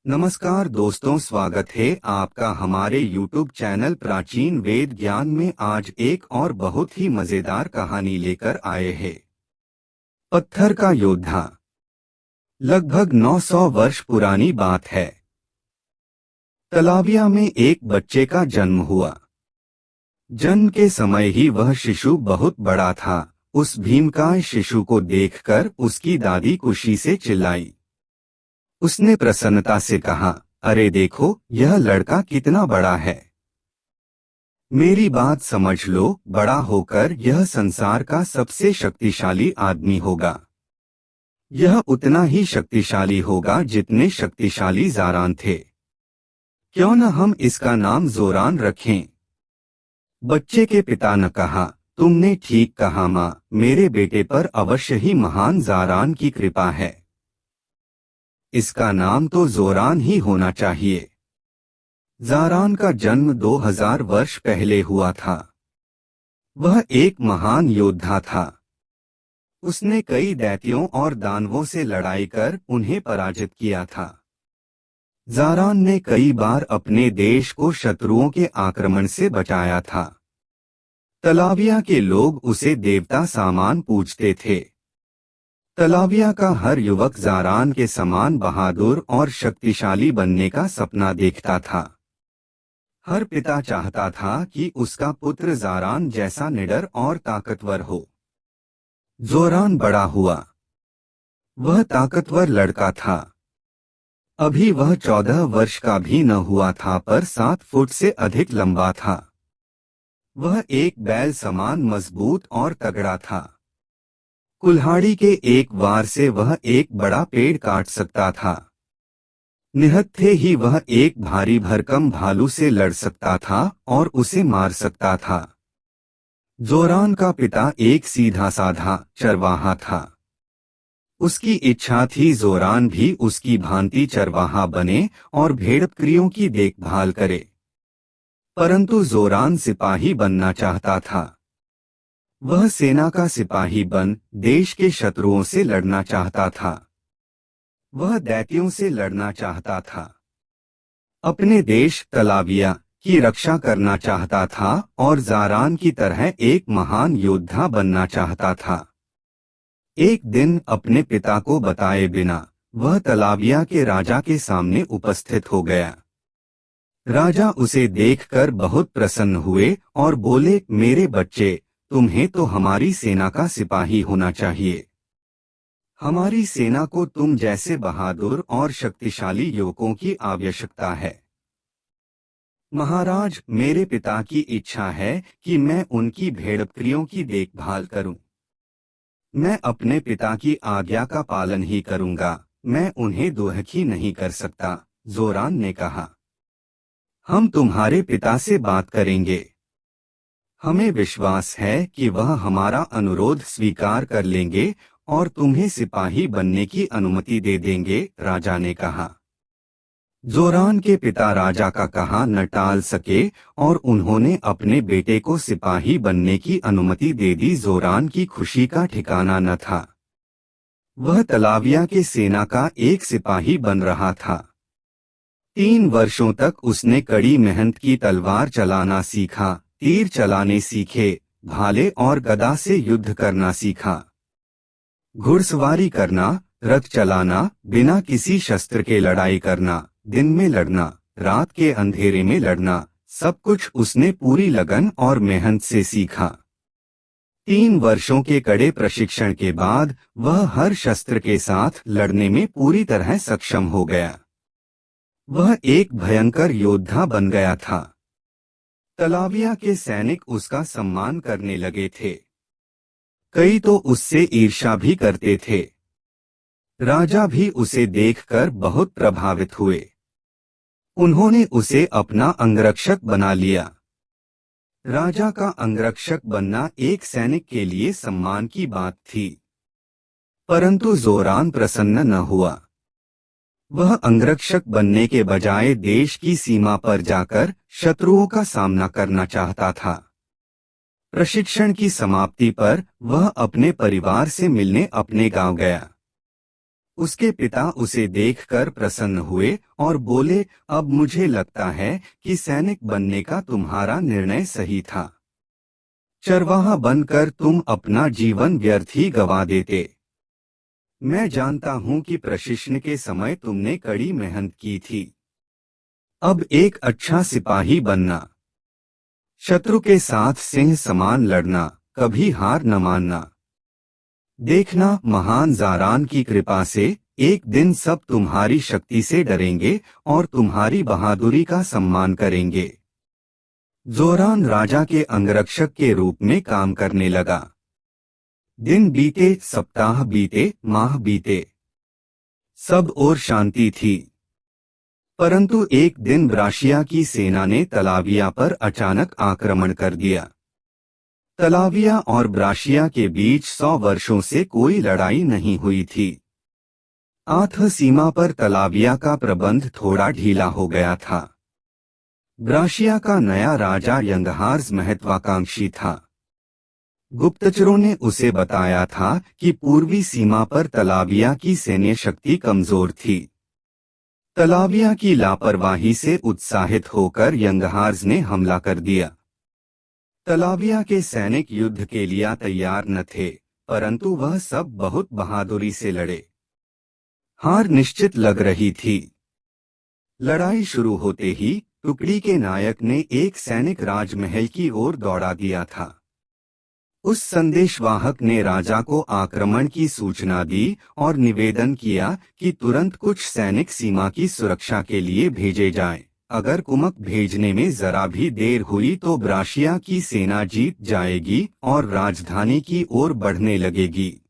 नमस्कार दोस्तों, स्वागत है आपका हमारे YouTube चैनल प्राचीन वेद ज्ञान में। आज एक और बहुत ही मजेदार कहानी लेकर आए हैं। पत्थर का योद्धा। लगभग 900 वर्ष पुरानी बात है। तलाविया में एक बच्चे का जन्म हुआ। जन्म के समय ही वह शिशु बहुत बड़ा था। उस भीमकाय शिशु को देखकर उसकी दादी खुशी से चिल्लाई। उसने प्रसन्नता से कहा, अरे देखो, यह लड़का कितना बड़ा है। मेरी बात समझ लो, बड़ा होकर यह संसार का सबसे शक्तिशाली आदमी होगा। यह उतना ही शक्तिशाली होगा जितने शक्तिशाली ज़ारान थे। क्यों न हम इसका नाम ज़ोरान रखें। बच्चे के पिता ने कहा, तुमने ठीक कहा माँ, मेरे बेटे पर अवश्य ही महान ज़ारान की कृपा है। इसका नाम तो ज़ोरान ही होना चाहिए। ज़ारान का जन्म 2000 वर्ष पहले हुआ था। वह एक महान योद्धा था। उसने कई दैत्यों और दानवों से लड़ाई कर उन्हें पराजित किया था। ज़ारान ने कई बार अपने देश को शत्रुओं के आक्रमण से बचाया था। तलाविया के लोग उसे देवता सामान पूजते थे। तलाविया का हर युवक ज़ारान के समान बहादुर और शक्तिशाली बनने का सपना देखता था। हर पिता चाहता था कि उसका पुत्र ज़ारान जैसा निडर और ताकतवर हो। ज़ोरान बड़ा हुआ। वह ताकतवर लड़का था। अभी वह 14 वर्ष का भी न हुआ था, पर 7 फुट से अधिक लंबा था। वह एक बैल समान मजबूत और तगड़ा था। कुल्हाड़ी के एक वार से वह एक बड़ा पेड़ काट सकता था। निहत्थे ही वह एक भारी भरकम भालू से लड़ सकता था और उसे मार सकता था। ज़ोरान का पिता एक सीधा साधा चरवाहा था। उसकी इच्छा थी ज़ोरान भी उसकी भांति चरवाहा बने और भेड़-बकरियों की देखभाल करे। परंतु ज़ोरान सिपाही बनना चाहता था। वह सेना का सिपाही बन देश के शत्रुओं से लड़ना चाहता था। वह दैत्यों से लड़ना चाहता था। अपने देश तलाविया की रक्षा करना चाहता था और ज़ारान की तरह एक महान योद्धा बनना चाहता था। एक दिन अपने पिता को बताए बिना वह तलाविया के राजा के सामने उपस्थित हो गया। राजा उसे देखकर बहुत प्रसन्न हुए और बोले, मेरे बच्चे, तुम्हें तो हमारी सेना का सिपाही होना चाहिए। हमारी सेना को तुम जैसे बहादुर और शक्तिशाली युवकों की आवश्यकता है। महाराज, मेरे पिता की इच्छा है कि मैं उनकी भेड़-बकरियों की देखभाल करूं। मैं अपने पिता की आज्ञा का पालन ही करूंगा, मैं उन्हें दुखी नहीं कर सकता। ज़ोरान ने कहा, हम तुम्हारे पिता से बात करेंगे। हमें विश्वास है कि वह हमारा अनुरोध स्वीकार कर लेंगे और तुम्हें सिपाही बनने की अनुमति दे देंगे, राजा ने कहा। ज़ोरान के पिता राजा का कहा न टाल सके और उन्होंने अपने बेटे को सिपाही बनने की अनुमति दे दी। ज़ोरान की खुशी का ठिकाना न था। वह तलाविया के सेना का एक सिपाही बन रहा था। 3 वर्षों तक उसने कड़ी मेहनत की, तलवार चलाना सीखा, तीर चलाने सीखे, भाले और गदा से युद्ध करना सीखा। घुड़सवारी करना, रथ चलाना, बिना किसी शस्त्र के लड़ाई करना, दिन में लड़ना, रात के अंधेरे में लड़ना, सब कुछ उसने पूरी लगन और मेहनत से सीखा। 3 वर्षों के कड़े प्रशिक्षण के बाद वह हर शस्त्र के साथ लड़ने में पूरी तरह सक्षम हो गया। वह एक भयंकर योद्धा बन गया था। तलाविया के सैनिक उसका सम्मान करने लगे थे। कई तो उससे ईर्ष्या भी करते थे। राजा भी उसे देखकर बहुत प्रभावित हुए। उन्होंने उसे अपना अंगरक्षक बना लिया। राजा का अंगरक्षक बनना एक सैनिक के लिए सम्मान की बात थी। परंतु ज़ोरान प्रसन्न न हुआ। वह अंगरक्षक बनने के बजाय देश की सीमा पर जाकर शत्रुओं का सामना करना चाहता था। प्रशिक्षण की समाप्ति पर वह अपने परिवार से मिलने अपने गांव गया। उसके पिता उसे देखकर प्रसन्न हुए और बोले, अब मुझे लगता है कि सैनिक बनने का तुम्हारा निर्णय सही था। चरवाहा बनकर तुम अपना जीवन व्यर्थ ही गंवा देते। मैं जानता हूं कि प्रशिक्षण के समय तुमने कड़ी मेहनत की थी। अब एक अच्छा सिपाही बनना, शत्रु के साथ सिंह समान लड़ना, कभी हार न मानना। देखना, महान जारान की कृपा से एक दिन सब तुम्हारी शक्ति से डरेंगे और तुम्हारी बहादुरी का सम्मान करेंगे। जोरान राजा के अंगरक्षक के रूप में काम करने लगा। दिन बीते, सप्ताह बीते, माह बीते, सब और शांति थी। परंतु एक दिन ब्राशिया की सेना ने तलाविया पर अचानक आक्रमण कर दिया। तलाविया और ब्राशिया के बीच 100 वर्षों से कोई लड़ाई नहीं हुई थी। आठ सीमा पर तलाविया का प्रबंध थोड़ा ढीला हो गया था। ब्राशिया का नया राजा यंगहार्स महत्वाकांक्षी था। गुप्तचरों ने उसे बताया था कि पूर्वी सीमा पर तलाविया की सैन्य शक्ति कमजोर थी। तलाविया की लापरवाही से उत्साहित होकर यंगहार्स ने हमला कर दिया। तलाविया के सैनिक युद्ध के लिए तैयार न थे, परंतु वह सब बहुत बहादुरी से लड़े। हार निश्चित लग रही थी। लड़ाई शुरू होते ही टुकड़ी के नायक ने एक सैनिक राजमहल की ओर दौड़ा दिया था। उस संदेशवाहक ने राजा को आक्रमण की सूचना दी और निवेदन किया कि तुरंत कुछ सैनिक सीमा की सुरक्षा के लिए भेजे जाएं। अगर कुमक भेजने में जरा भी देर हुई तो ब्राशिया की सेना जीत जाएगी और राजधानी की ओर बढ़ने लगेगी।